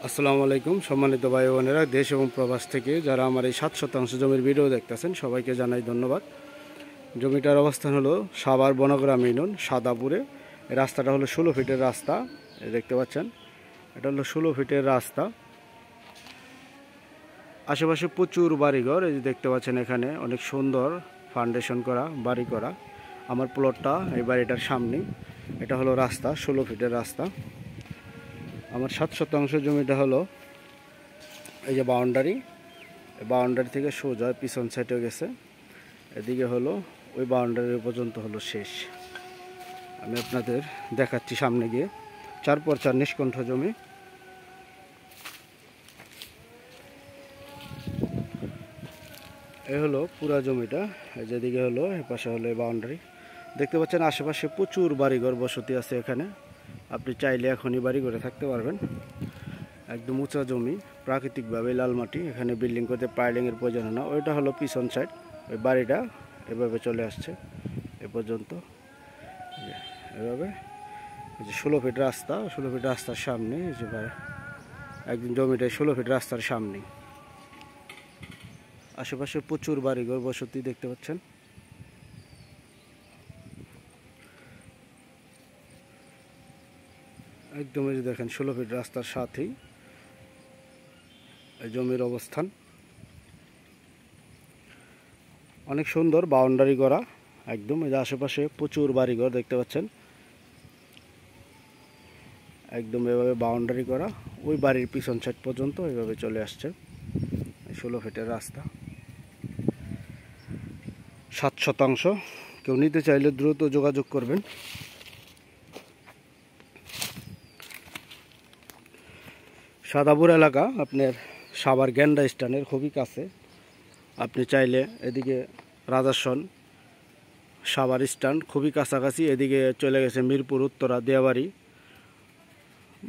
আসসালামু আলাইকুম সম্মানিত ভাই বোনেরা, দেশ এবং প্রবাস থেকে যারা আমার এই 7 শতাংশ জমির ভিডিও দেখতেছেন সবাইকে জানাই ধন্যবাদ। জমিটার অবস্থান হলো সাভার বনগ্রাম ইউনিয়ন সাদাপুরে। এই রাস্তাটা হলো 16 ফিটের রাস্তা, এই দেখতে পাচ্ছেন, এটা হলো 16 ফিটের রাস্তা। আশেপাশে প্রচুর বাড়িঘর, এই যে দেখতে পাচ্ছেন, এখানে অনেক সুন্দর ফাউন্ডেশন করা বাড়ি করা। আমার প্লটটা এই বাড়িটার সামনে, এটা হলো রাস্তা, 16 ফিটের রাস্তা। আমার 7 শতাংশ জমিটা হলো এই যে বাউন্ডারি, বাউন্ডারি থেকে সোজা পিছন সাইডে গেছে, এদিকে হলো ওই বাউন্ডারি পর্যন্ত হলো শেষ। আমি আপনাদের দেখাচ্ছি সামনে গিয়ে। 4x4 নিষ্কণ্ঠ জমি। এই হলো পুরা জমিটা, যেদিকে হলো এপাশে হলো এই বাউন্ডারি। দেখতে পাচ্ছেন আশেপাশে প্রচুর বাড়িঘর বসতি আছে এখানে। আপনি চাইলে এখনই বাড়ি করে থাকতে পারবেন। একদম উঁচা জমি, প্রাকৃতিকভাবে লাল মাটি, এখানে বিল্ডিং করতে পাইলিংয়ের প্রয়োজন হয় না। ওইটা হলো পিছন সাইড, ওই বাড়িটা এভাবে চলে আসছে এ পর্যন্ত, এভাবে। এই যে 16 ফিট রাস্তা, 16 ফিট রাস্তার সামনে এই যে একদম জমিটা 16 ফিট রাস্তার সামনে। আশেপাশে প্রচুর বাড়িঘর বসতি দেখতে পাচ্ছেন। একদম এই যে দেখেন 16 ফিট রাস্তার সাথেই এই জমির অবস্থান। অনেক সুন্দর বাউন্ডারি করা একদম। এই যে আশেপাশে প্রচুর বাড়িঘর দেখতে পাচ্ছেন, একদম এভাবে বাউন্ডারি করা। ওই বাড়ির পিছন সাইড পর্যন্ত এভাবে চলে আসছে 16 ফিটের রাস্তা। 7 শতাংশ। কেউ নিতে চাইলে দ্রুত যোগাযোগ করবেন। সাদাপুর এলাকা আপনার সাভার গ্যান্ডা স্ট্যান্ডের খুবই কাছে। আপনি চাইলে এদিকে রাজাসন সাভার স্ট্যান্ড খুবই কাছাকাছি, এদিকে চলে গেছে মিরপুর উত্তরা দিয়াবাড়ি,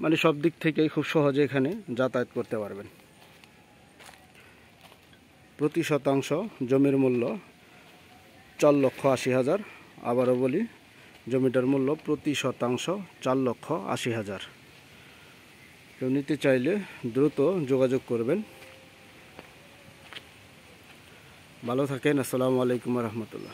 মানে সব দিক থেকেই খুব সহজে এখানে যাতায়াত করতে পারবেন। প্রতি শতাংশ জমির মূল্য 4,80,000। আবারও বলি, জমিটার মূল্য প্রতি শতাংশ 4,80,000। কেউ নিতে চাইলে দ্রুত যোগাযোগ করবেন। ভালো থাকেন। আসসালামু আলাইকুম রহমতুল্লাহ।